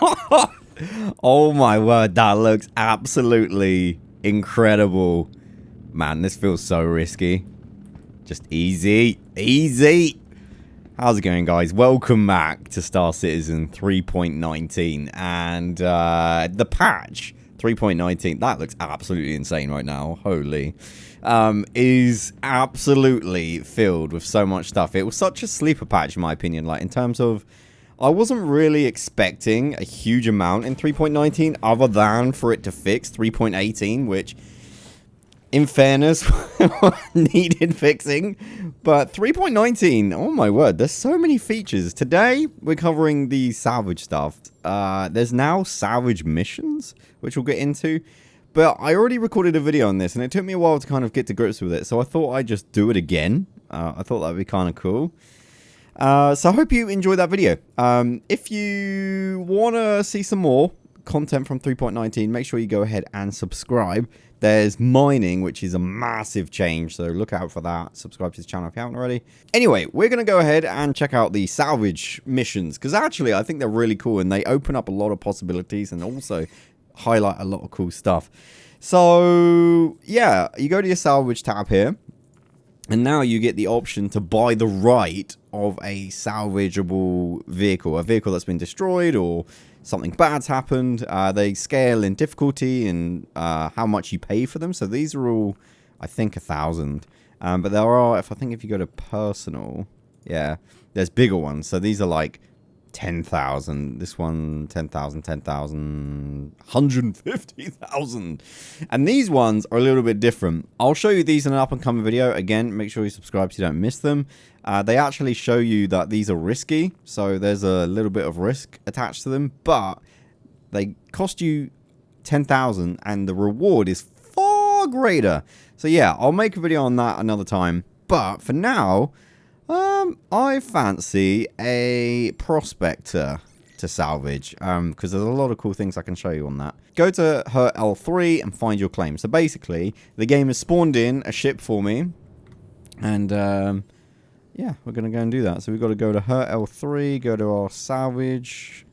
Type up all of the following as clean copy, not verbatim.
Oh my word, that looks absolutely incredible. Man, this feels so risky. Just easy. Easy. How's it going, guys? Welcome back to Star Citizen 3.19. And the patch 3.19, that looks absolutely insane right now. Holy. Is absolutely filled with so much stuff. It was such a sleeper patch, in my opinion. Like, in terms of, I wasn't really expecting a huge amount in 3.19 other than for it to fix 3.18, which, in fairness, needed fixing. But 3.19, oh my word, there's so many features. Today, we're covering the Salvage stuff. There's now Salvage missions, which we'll get into. But I already recorded a video on this, and it took me a while to kind of get to grips with it. So I thought I'd just do it again. I thought that would be kind of cool. So I hope you enjoyed that video. If you want to see some more content from 3.19, make sure you go ahead and subscribe. There's mining, which is a massive change, so look out for that. Subscribe to this channel if you haven't already. Anyway, we're going to go ahead and check out the Salvage missions, because actually I think they're really cool, and they open up a lot of possibilities and also highlight a lot of cool stuff. So, yeah, you go to your Salvage tab here. And now you get the option to buy the right of a salvageable vehicle. A vehicle that's been destroyed or something bad's happened. They scale in difficulty and how much you pay for them. So these are all, I think, 1,000. But there are, if you go to personal, yeah, there's bigger ones. So these are like 10,000. This one, 10,000, 10,000, 150,000. And these ones are a little bit different. I'll show you these in an up-and-coming video. Again, make sure you subscribe so you don't miss them. They actually show you that these are risky. So there's a little bit of risk attached to them. But they cost you 10,000 and the reward is far greater. So yeah, I'll make a video on that another time. But for now, I fancy a prospector to salvage, because there's a lot of cool things I can show you on that. Go to her L3 and find your claim. So basically, the game has spawned in a ship for me, and yeah, we're going to go and do that. So we've got to go to her L3, go to our salvage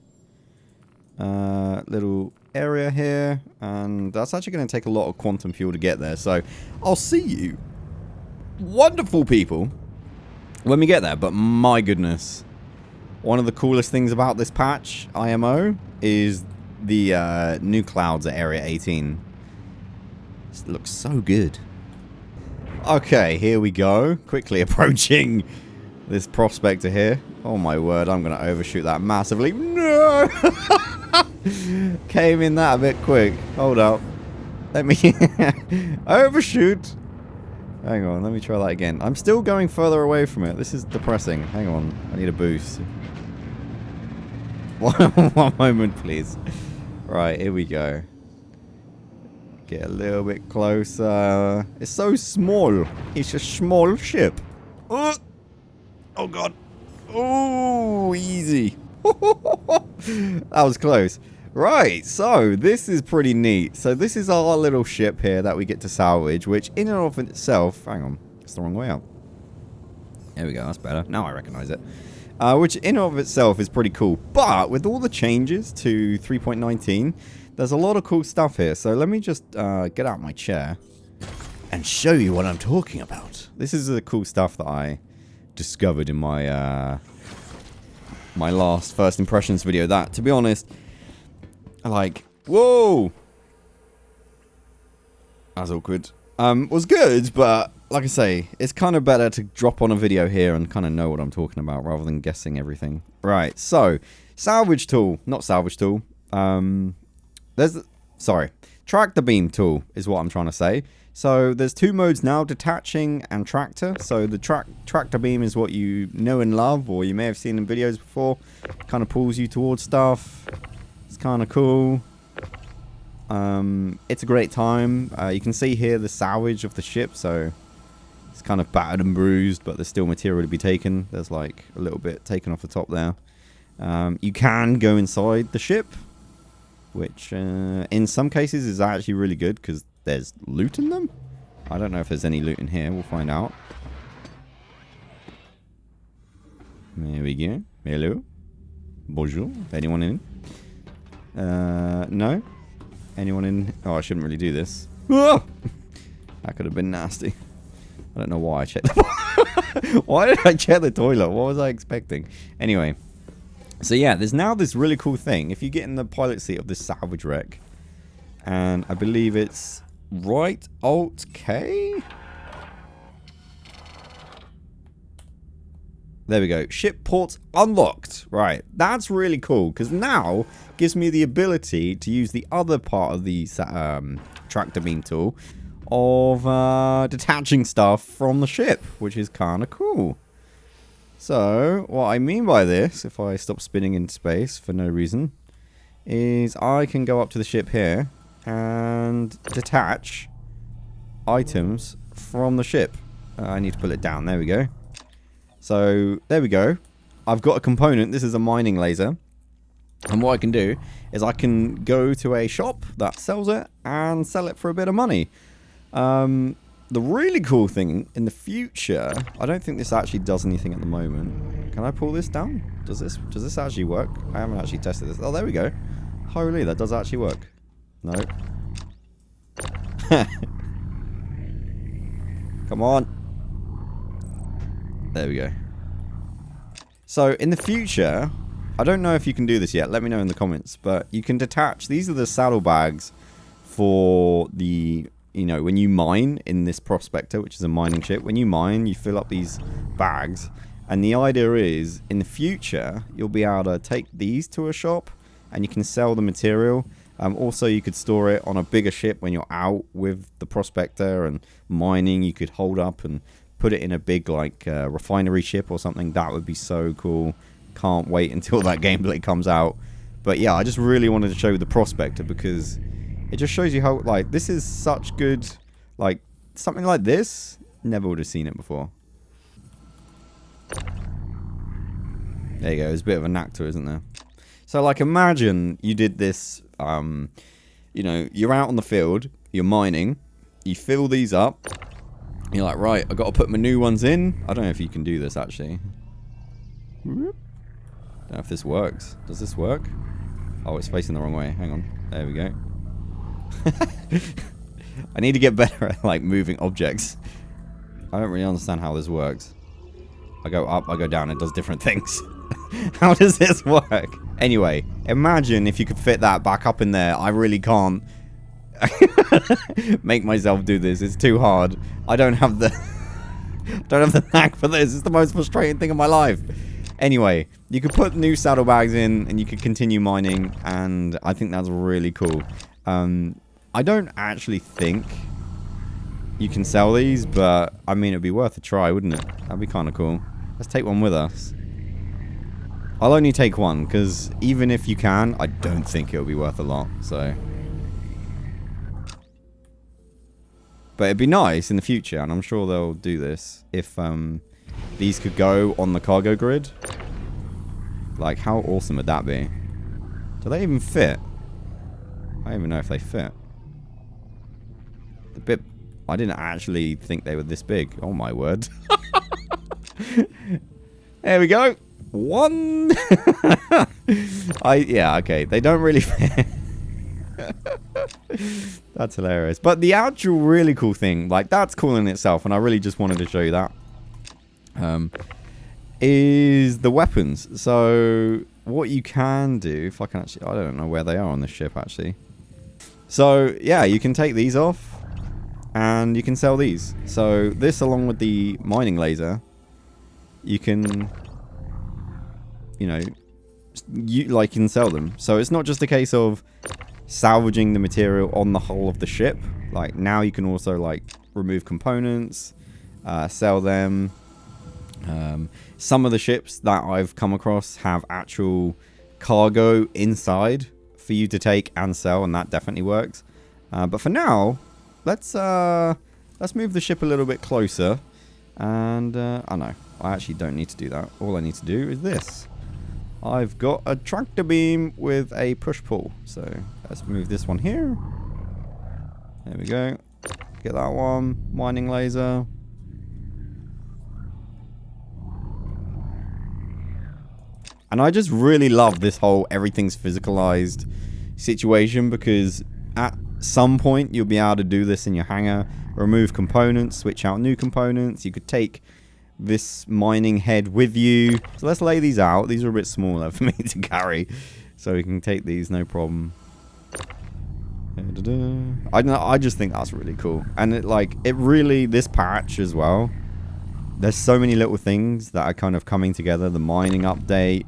little area here, and that's actually going to take a lot of quantum fuel to get there. So I'll see you, wonderful people, when we get there. But my goodness, one of the coolest things about this patch, IMO, is the new clouds at Area 18. This looks so good. Okay, here we go. Quickly approaching this prospector here. Oh my word, I'm going to overshoot that massively. No! Came in that a bit quick. Hold up. Let me overshoot. Hang on, let me try that again. I'm still going further away from it. This is depressing. Hang on, I need a boost. One moment, please. Right, here we go. Get a little bit closer. It's so small. It's a small ship. Oh God. Oh, easy. That was close. Right, so this is pretty neat. So this is our little ship here that we get to salvage, which in and of itself, hang on, it's the wrong way out. There we go, that's better. Now I recognize it. Which in and of itself is pretty cool. But with all the changes to 3.19, there's a lot of cool stuff here. So let me just get out my chair and show you what I'm talking about. This is the cool stuff that I discovered in my my last first impressions video. That, to be honest, like, whoa, that's awkward. Was good, but like I say, it's kind of better to drop on a video here and kind of know what I'm talking about rather than guessing everything. Right, so salvage tool, not salvage tool. Track the beam tool is what I'm trying to say. So there's two modes now, detaching and tractor. So the tractor beam is what you know and love, or you may have seen in videos before. Kind of pulls you towards stuff. It's kind of cool. It's a great time. You can see here the salvage of the ship. So it's kind of battered and bruised, but there's still material to be taken. There's like a little bit taken off the top there. You can go inside the ship, which in some cases is actually really good because there's loot in them. I don't know if there's any loot in here. We'll find out. There we go. Hello. Bonjour. Anyone in? No? Anyone in... Oh, I shouldn't really do this. Oh! That could have been nasty. I don't know why I checked the... Why did I check the toilet? What was I expecting? Anyway. So yeah, there's now this really cool thing. If you get in the pilot seat of this salvage wreck, and I believe it's right Alt K? There we go. Ship port unlocked. Right. That's really cool, because now gives me the ability to use the other part of the tractor beam tool of detaching stuff from the ship, which is kind of cool. So, what I mean by this, if I stop spinning in space for no reason, is I can go up to the ship here and detach items from the ship. I need to pull it down. There we go. So, there we go. I've got a component. This is a mining laser. And what I can do is I can go to a shop that sells it and sell it for a bit of money. The really cool thing in the future, I don't think this actually does anything at the moment. Can I pull this down? Does this actually work? I haven't actually tested this. Oh, there we go. Holy, that does actually work. No. Come on. There we go. So, in the future, I don't know if you can do this yet. Let me know in the comments. But you can detach... These are the saddlebags for the... You know, when you mine in this prospector, which is a mining ship, when you mine, you fill up these bags. And the idea is, in the future, you'll be able to take these to a shop and you can sell the material. Also, you could store it on a bigger ship when you're out with the prospector and mining. You could hold up and put it in a big, like, refinery ship or something. That would be so cool. Can't wait until that gameplay comes out. But yeah, I just really wanted to show you the prospector because... It just shows you how, like, this is such good, like, something like this, never would have seen it before. There you go, there's a bit of a knack to it, isn't there? So, like, imagine you did this, you know, you're out on the field, you're mining, you fill these up, you're like, right, I've got to put my new ones in. I don't know if you can do this, actually. Don't know if this works. Does this work? Oh, it's facing the wrong way. Hang on. There we go. I need to get better at like moving objects. I don't really understand how this works. I go up, I go down, it does different things. How does this work? Anyway, imagine if you could fit that back up in there. I really can't make myself do this. It's too hard. I don't have the knack for this. It's the most frustrating thing in my life. Anyway, you could put new saddlebags in and you could continue mining, and I think that's really cool. I don't actually think you can sell these, but I mean, it'd be worth a try, wouldn't it? That'd be kind of cool. Let's take one with us. I'll only take one, because even if you can, I don't think it'll be worth a lot, so. But it'd be nice in the future, and I'm sure they'll do this, if these could go on the cargo grid. Like, how awesome would that be? Do they even fit? I don't even know if they fit. The bit... I didn't actually think they were this big. Oh my word. There we go. One. Yeah, okay. They don't really fit. That's hilarious. But the actual really cool thing, like, that's cool in itself, and I really just wanted to show you that. Is the weapons. So, what you can do, if I can actually... I don't know where they are on the ship, actually. So, yeah, you can take these off, and you can sell these. So, this along with the mining laser, you can, you know, you can sell them. So, it's not just a case of salvaging the material on the hull of the ship. Like, now you can also, like, remove components, sell them. Some of the ships that I've come across have actual cargo inside for you to take and sell, and that definitely works. But for now, let's move the ship a little bit closer. And I know I actually don't need to do that. All I need to do is this. I've got a tractor beam with a push pull. So let's move this one here. There we go. Get that one. Mining laser. And I just really love this whole everything's physicalized situation, because at some point you'll be able to do this in your hangar. Remove components, switch out new components. You could take this mining head with you. So let's lay these out. These are a bit smaller for me to carry, so we can take these no problem. I just think that's really cool, and it really, this patch as well, there's so many little things that are kind of coming together. The mining update,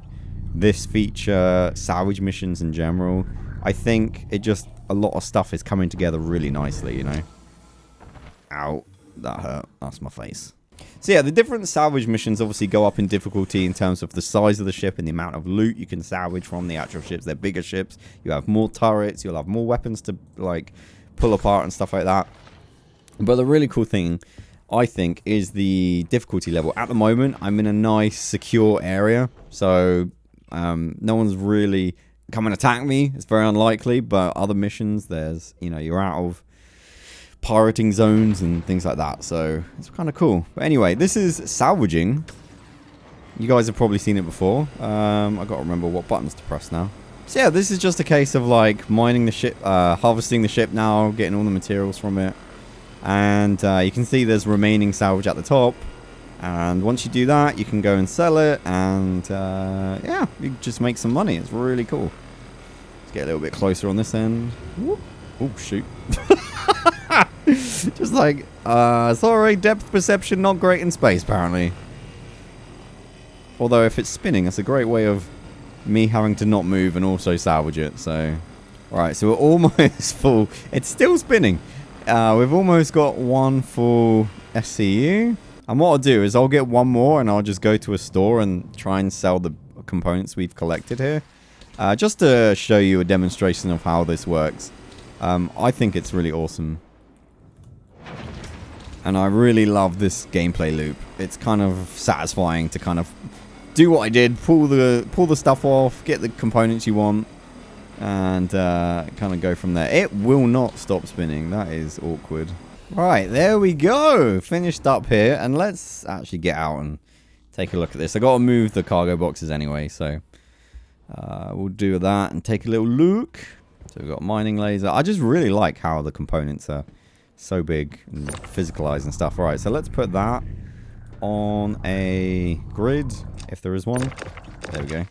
this feature, salvage missions in general. I think a lot of stuff is coming together really nicely, you know. Ow, that hurt. That's my face. So yeah, the different salvage missions obviously go up in difficulty in terms of the size of the ship and the amount of loot you can salvage from the actual ships. They're bigger ships. You have more turrets. You'll have more weapons to pull apart and stuff like that. But the really cool thing, I think, is the difficulty level. At the moment, I'm in a nice, secure area. So no one's really come and attack me. It's very unlikely. But other missions, there's, you know, you're out of pirating zones and things like that, so it's kind of cool. But anyway, this is salvaging. You guys have probably seen it before. I gotta remember what buttons to press now. So yeah, this is just a case of mining the ship, harvesting the ship now, getting all the materials from it, and you can see there's remaining salvage at the top, and once you do that you can go and sell it, and yeah, you just make some money. It's really cool. Let's get a little bit closer on this end. Oh shoot. Just sorry, depth perception not great in space, apparently. Although if it's spinning, that's a great way of me having to not move and also salvage it. So, alright, so we're almost full. It's still spinning. We've almost got one full SCU. And what I'll do is I'll get one more and I'll just go to a store and try and sell the components we've collected here. Just to show you a demonstration of how this works. I think it's really awesome. And I really love this gameplay loop. It's kind of satisfying to kind of do what I did, pull the stuff off, get the components you want, and kind of go from there. It will not stop spinning. That is awkward. Right, there we go. Finished up here, and let's actually get out and take a look at this. I got to move the cargo boxes anyway, so we'll do that and take a little look. So we've got mining laser. I just really like how the components are so big and physicalized and stuff. Alright, so let's put that on a grid, if there is one. There we go.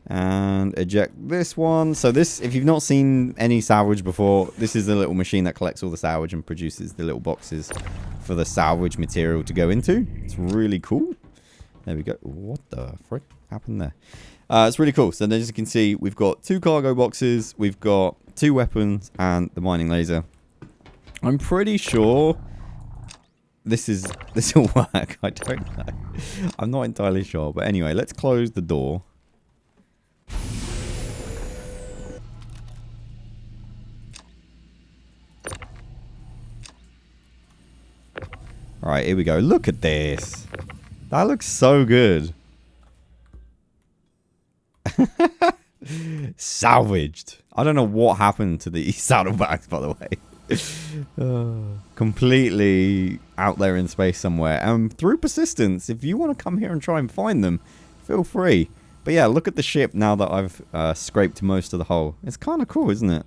And eject this one. So this, if you've not seen any salvage before, this is the little machine that collects all the salvage and produces the little boxes for the salvage material to go into. It's really cool. There we go. What the frick happened there? It's really cool. So as you can see, we've got 2 cargo boxes, we've got 2 weapons, and the mining laser. I'm pretty sure this will work. I don't know. I'm not entirely sure. But anyway, let's close the door. Alright, here we go. Look at this. That looks so good. Salvaged. I don't know what happened to the saddlebags, by the way. Completely out there in space somewhere. Through persistence, if you want to come here and try and find them, feel free. But yeah, look at the ship now that I've scraped most of the hull. It's kind of cool, isn't it?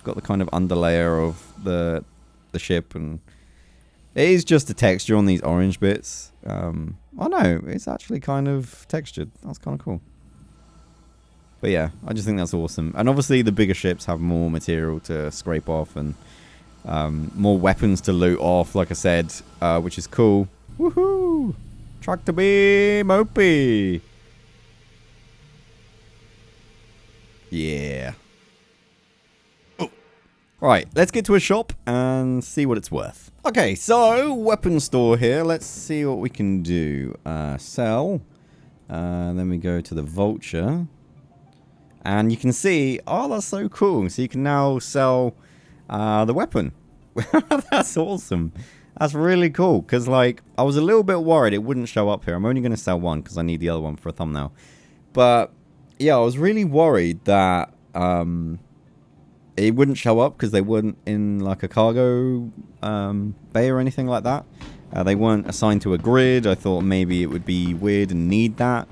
Got the kind of underlayer of the ship, and it is just a texture on these orange bits. Oh no, it's actually kind of textured. That's kind of cool. But yeah, I just think that's awesome. And obviously the bigger ships have more material to scrape off and more weapons to loot off, like I said, which is cool. Woohoo! Tractor beam, OP! Yeah. Oh. Right, let's get to a shop and see what it's worth. Okay, so weapon store here. Let's see what we can do. Sell. Then we go to the vulture. And you can see, oh, that's so cool. So you can now sell the weapon. That's awesome. That's really cool. Because, like, I was a little bit worried it wouldn't show up here. I'm only going to sell one because I need the other one for a thumbnail. But, yeah, I was really worried that it wouldn't show up because they weren't in, like, a cargo bay or anything like that. They weren't assigned to a grid. I thought maybe it would be weird and need that.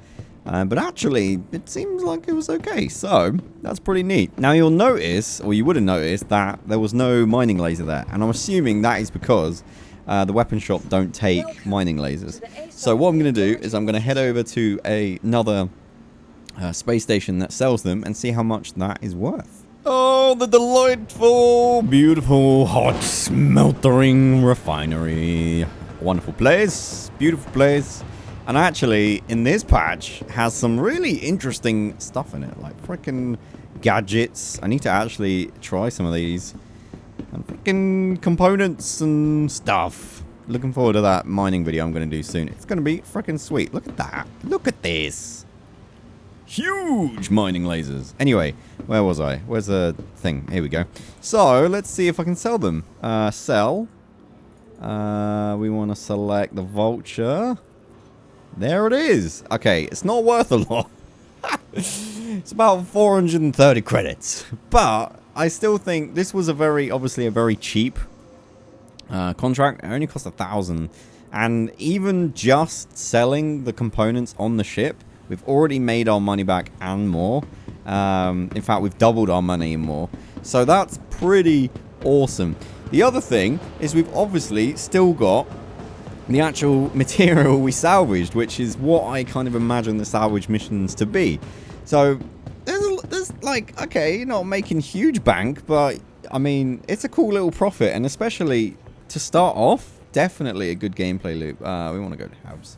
But actually, it seems like it was okay. So, that's pretty neat. Now, you'll notice, or you would have noticed, that there was no mining laser there. And I'm assuming that is because the weapon shop don't take mining lasers. So, what I'm going to do is I'm going to head over to another space station that sells them and see how much that is worth. Oh, the delightful, beautiful, hot, smeltering refinery. Wonderful place, beautiful place. And actually, in this patch, has some really interesting stuff in it. Like freaking gadgets. I need to actually try some of these. And freaking components and stuff. Looking forward to that mining video I'm going to do soon. It's going to be freaking sweet. Look at that. Look at this. Huge mining lasers. Anyway, where was I? Where's the thing? Here we go. So, let's see if I can sell them. Sell. We want to select the vulture. There it is. Okay, it's not worth a lot. It's about 430 credits. But I still think this was obviously a very cheap contract. It only cost 1,000. And even just selling the components on the ship, we've already made our money back and more. In fact, we've doubled our money and more. So that's pretty awesome. The other thing is we've obviously still got the actual material we salvaged, which is what I kind of imagine the salvage missions to be. So there's like, okay, you're not making huge bank, but I mean, it's a cool little profit. And especially to start off, definitely a good gameplay loop. We want to go to Habs.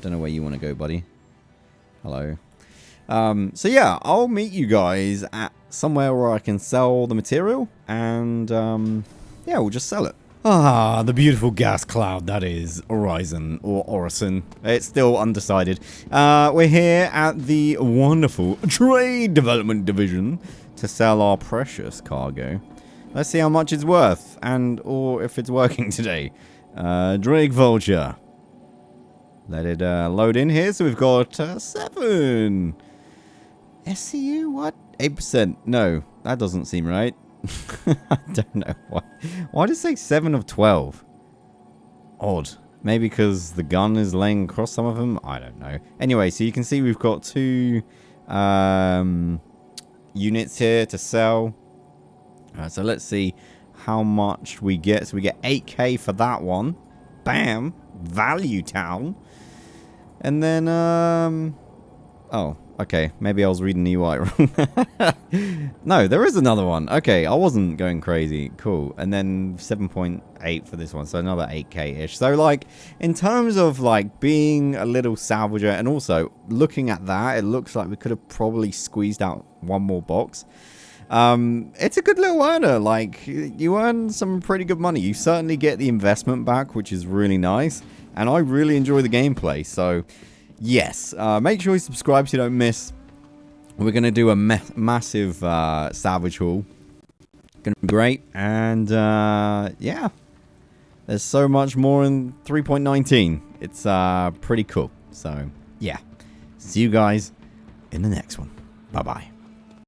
Don't know where you want to go, buddy. Hello. So yeah, I'll meet you guys at somewhere where I can sell the material, and yeah, we'll just sell it. Ah, the beautiful gas cloud that is Horizon or Orison. It's still undecided. We're here at the wonderful Trade Development Division to sell our precious cargo. Let's see how much it's worth, or if it's working today. Drake Vulture. Let it load in here. So we've got 7. SCU, what? 8%. No, that doesn't seem right. I don't know why. Why does it say 7 of 12? Odd. Maybe because the gun is laying across some of them? I don't know. Anyway, so you can see we've got 2 units here to sell. So let's see how much we get. So we get 8k for that one. Bam. Value Town. And then, oh, okay. Maybe I was reading the UI wrong. No, there is another one. Okay, I wasn't going crazy. Cool. And then 7.8 for this one. So another 8k-ish. So, like, in terms of, like, being a little salvager, and also looking at that, it looks like we could have probably squeezed out one more box. It's a good little earner. Like, you earn some pretty good money. You certainly get the investment back, which is really nice. And I really enjoy the gameplay. So, yes. Make sure you subscribe so you don't miss. We're going to do a massive salvage haul. Going to be great. And, yeah. There's so much more in 3.19. It's pretty cool. So, yeah. See you guys in the next one. Bye-bye.